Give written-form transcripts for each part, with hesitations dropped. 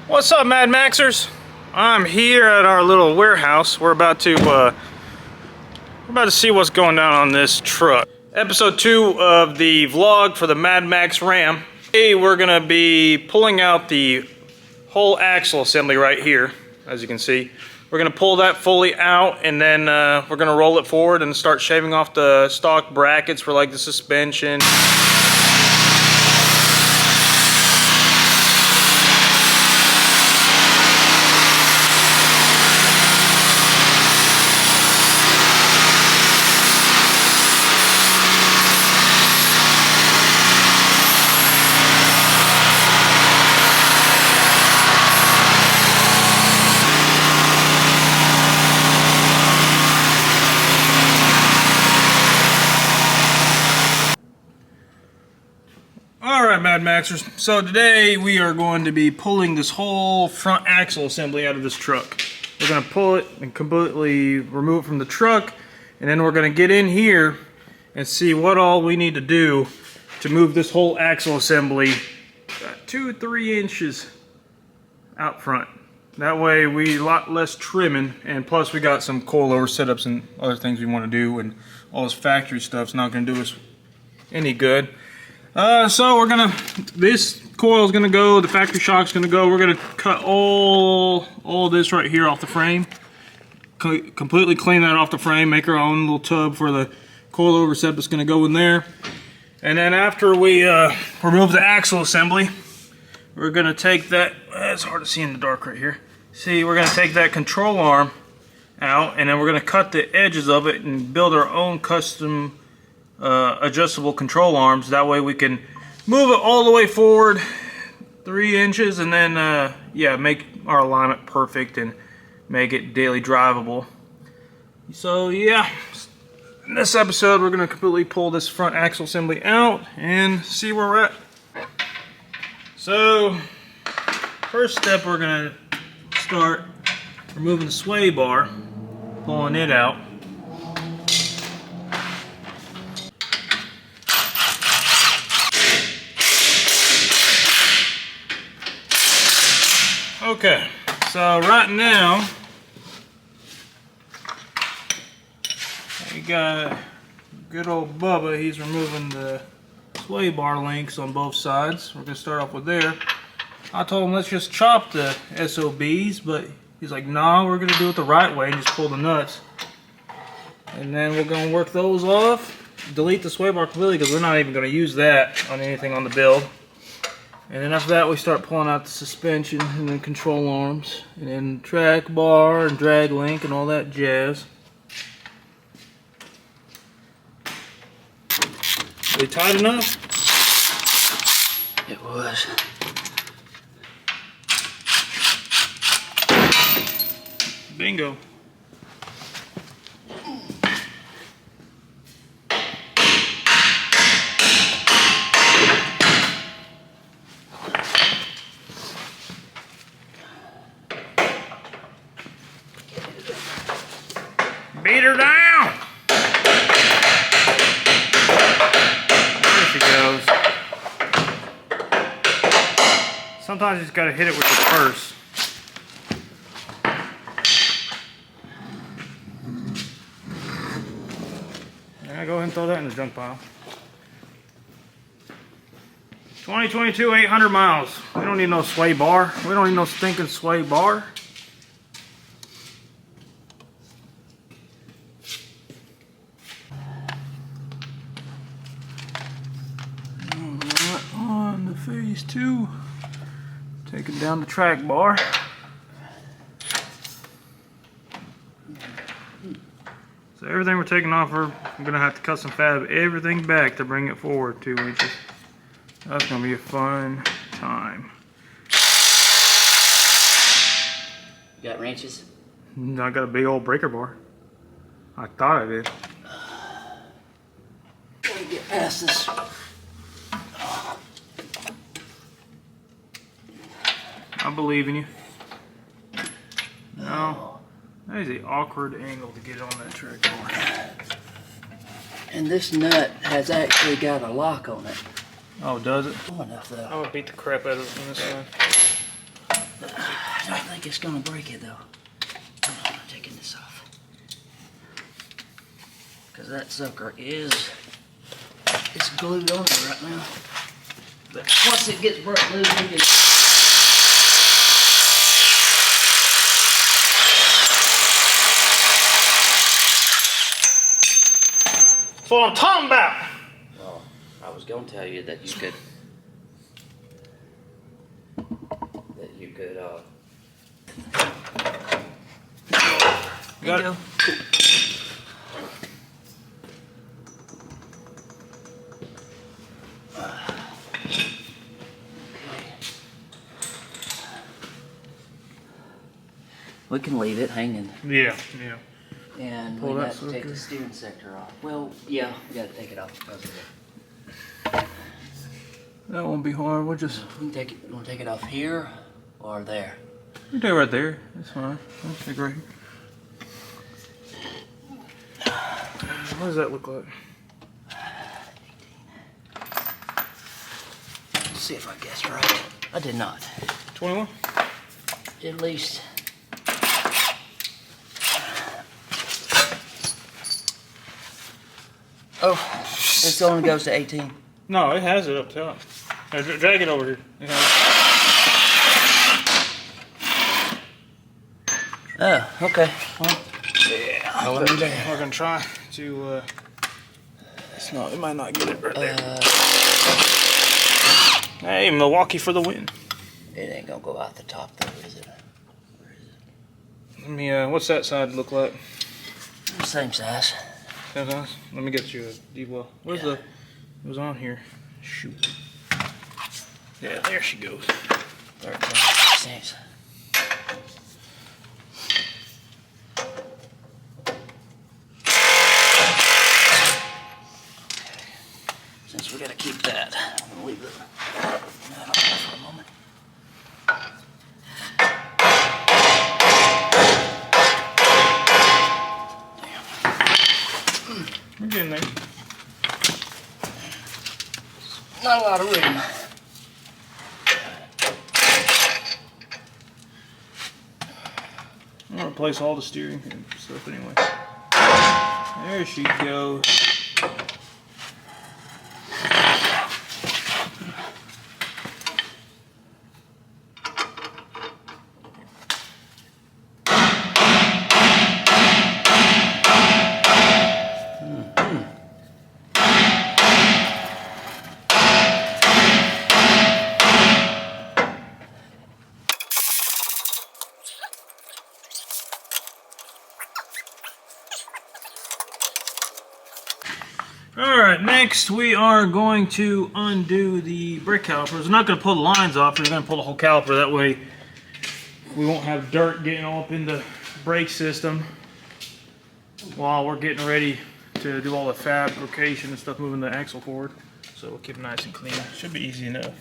What's up, MadMaxers? I'm here at our little warehouse. We're about to see what's going down on this truck. Episode 2 of the vlog for the MadMax Ram. Today we're gonna be pulling out the whole axle assembly right here, as you can see. We're gonna pull that fully out, and then we're gonna roll it forward and start shaving off the stock brackets for like the suspension. Alright, MadMaxers, so today we are going to be pulling this whole front axle assembly out of this truck. We're going to pull it and completely remove it from the truck, and then we're going to get in here and see what all we need to do to move this whole axle assembly 2-3 inches out front. That way we a lot less trimming, and plus we got some coilover setups and other things we want to do, and all this factory stuff's not going to do us any good. So we're gonna, this coil is gonna go, the factory shock's gonna go. We're gonna cut all this right here off the frame, completely clean that off the frame, make our own little tub for the coilover set that's gonna go in there. And then after we remove the axle assembly, we're gonna take that, it's hard to see in the dark right here. See, we're gonna take that control arm out, and then we're gonna cut the edges of it and build our own custom adjustable control arms. That way we can move it all the way forward 3 inches, and then yeah, make our alignment perfect and make it daily drivable. So yeah, in this episode we're going to completely pull this front axle assembly out and see where we're at. So first step, we're going to start removing the sway bar, pulling it out. Okay, so right now we got good old Bubba. He's removing the sway bar links on both sides. We're gonna start off with there. I told him let's just chop the SOBs, but he's like, nah, we're gonna do it the right way and just pull the nuts. And then we're gonna work those off, delete the sway bar completely because we're not even gonna use that on anything on the build. And then after that we start pulling out the suspension and then control arms and then track bar and drag link and all that jazz. Are they tight enough? It was. Bingo. Beat her down! There she goes. Sometimes you just gotta hit it with your purse. Yeah, go ahead and throw that in the junk pile. 2022, 800 miles. We don't need no sway bar. We don't need no stinking sway bar. On the phase 2, taking down the track bar. So everything we're taking off, I'm gonna have to custom fab everything back to bring it forward 2 inches. That's gonna be a fun time. You got wrenches? I got a big old breaker bar. I thought I did. Let me get past this. I believe in you. No, that is an awkward angle to get on that track bar. And this nut has actually got a lock on it. Oh, does it? Oh, enough though. I'm gonna beat the crap out of it from this side. I don't think it's gonna break it though. I'm taking this off. Because that sucker is glued on there right now. But once it gets broke loose, we can. That's what I'm talking about. Well, I was gonna tell you that you could. There you go. We can leave it hanging. Yeah. And Pull we that got to take sucker. the steering sector off. Well, yeah, we got to take it off because of it. That won't be hard. We'll just. We can take it. You want to take it off here or there? You do it right there. That's fine. I'll take right here. What does that look like? Let's see if I guessed right. I did not. 21? At least. Oh, this only goes to 18. No, it has it up top. Drag it over here. It has Oh, okay. Well, yeah. We're gonna try to. It's not. It might not get it right there. Hey, Milwaukee for the win. It ain't gonna go out the top though, is it? Where is it? Let me. What's that side look like? Same size. Same size? Let me get you a deep well. Where's the? It was on here. Shoot. Yeah, there she goes. 13, 16. Since we gotta keep that, I'm gonna leave it that on there for a moment. We're getting there. Not a lot of room. I'm gonna replace all the steering and stuff anyway. There she goes. Alright, next we are going to undo the brake calipers. We're not going to pull the lines off, we're going to pull the whole caliper. That way we won't have dirt getting all up in the brake system while we're getting ready to do all the fabrication and stuff, moving the axle forward. So we'll keep it nice and clean. Should be easy enough.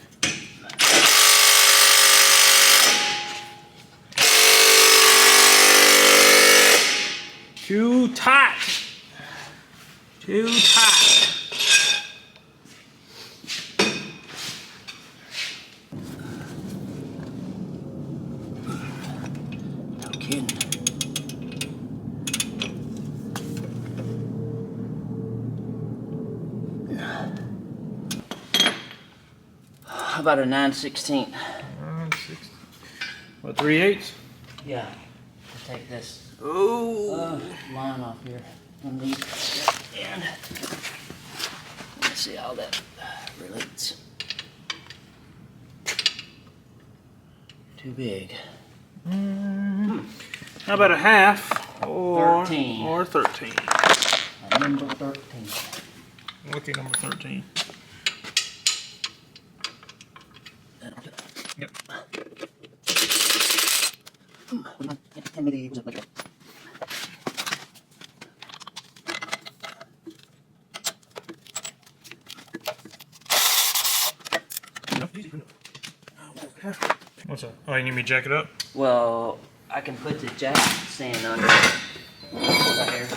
Too tight. Too tight. No kidding. How about a 9/16? What, 3/8? Yeah. To take this Oh. line off here. And let's see how that relates. Too big. How about a half or 13. Or 13? Number 13. Lucky number 13. Yep. What's that? Oh, you need me to jack it up? Well, I can put the jack stand under it. Right here.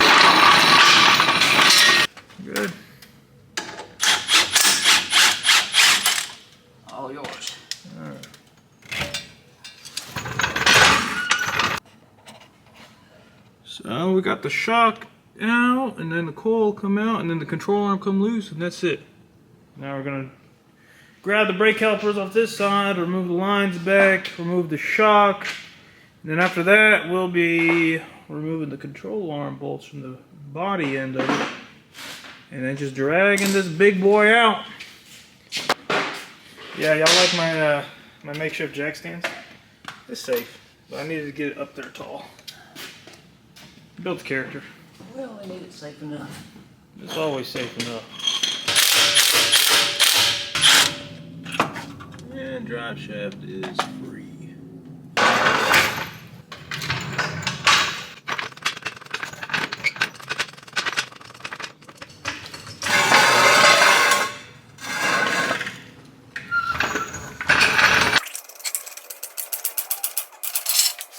Good. All yours. We got the shock out, and then the coil come out, and then the control arm come loose, and that's it. Now we're gonna grab the brake calipers off this side, remove the lines back, remove the shock, and then after that we'll be removing the control arm bolts from the body end of it, and then just dragging this big boy out. Yeah, y'all like my my makeshift jack stands? It's safe, but I needed to get it up there tall. Built the character. Well, we need it safe enough. It's always safe enough. And drive shaft is free.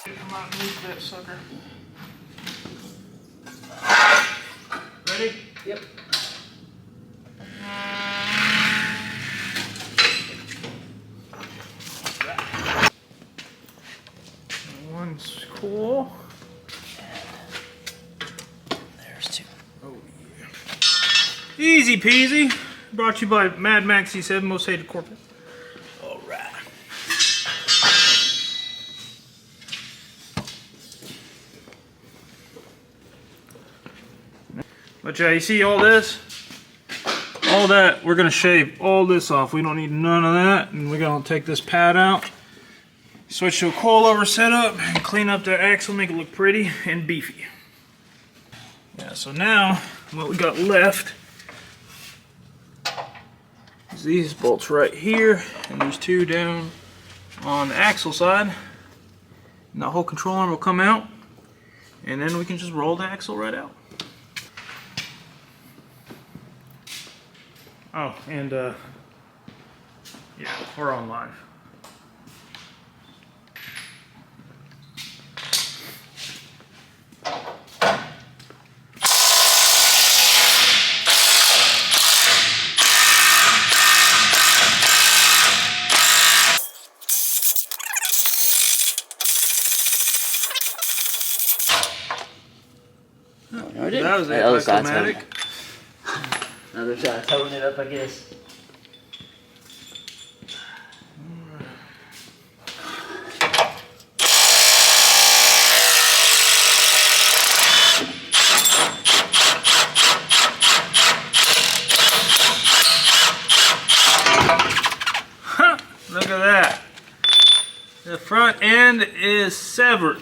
Come out and move that sucker. Ready? Yep. One's cool. There's two. Oh yeah. Easy peasy. Brought to you by MadMax C7, most hated corporate. Alright. But yeah, you see all this? All that, we're gonna shave all this off. We don't need none of that. And we're gonna take this pad out, switch to a coilover setup, and clean up that axle, make it look pretty and beefy. Yeah, so now what we got left is these bolts right here, and there's two down on the axle side. And the whole control arm will come out, and then we can just roll the axle right out. Oh, and yeah, we're on live. No, I didn't. That was The other side's automatic. coming. Another side, holding it up, I guess. Look at that. The front end is severed.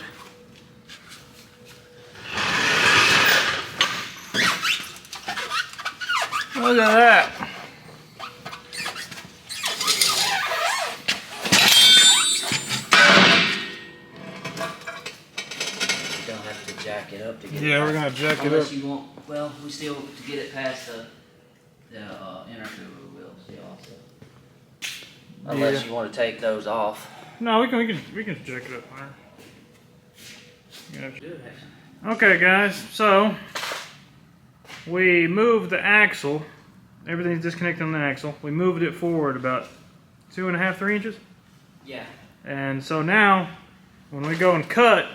Look at that. We're gonna have to jack it up to get it. Yeah, we're gonna jack it up. Unless you want, well, we still, to get it past the inner tube, we will still also. Unless you want to take those off. No, we can jack it up higher. Yeah. Do it. Okay, guys. So we moved the axle. Everything's disconnected on the axle. We moved it forward about 2.5, 3 inches. Yeah. And so now, when we go and cut,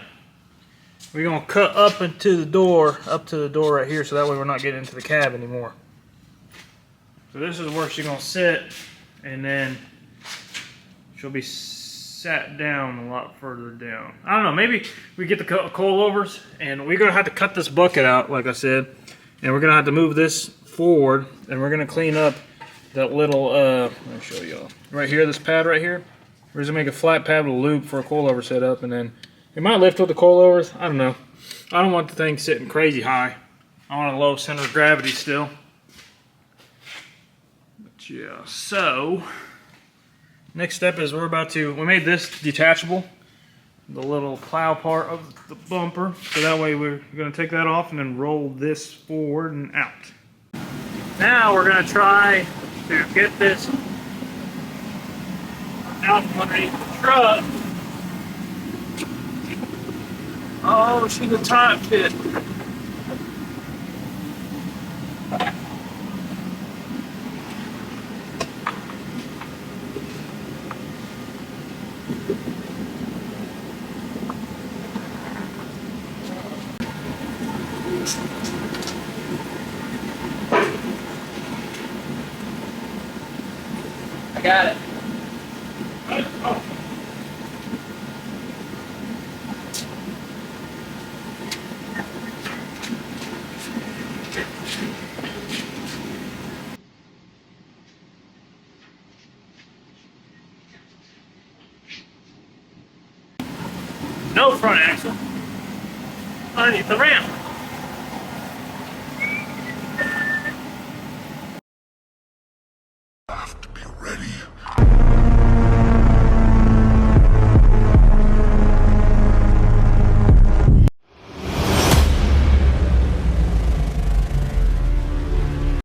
we're gonna cut up into the door, up to the door right here, so that way we're not getting into the cab anymore. So this is where she's gonna sit, and then she'll be sat down a lot further down. I don't know, maybe we get the coilovers, and we're gonna have to cut this bucket out, like I said, and we're gonna have to move this forward, and we're gonna clean up that little, let me show y'all. Right here, this pad right here, we're just gonna make a flat pad with a loop for a coilover setup, and then it might lift with the coilovers. I don't know. I don't want the thing sitting crazy high. I want a low center of gravity still. But yeah, so next step is we made this detachable, the little plow part of the bumper. So that way we're gonna take that off and then roll this forward and out. Now we're gonna try to get this out from underneath the truck. Oh, she's a tight fit. I got it. No front axle underneath the ramp.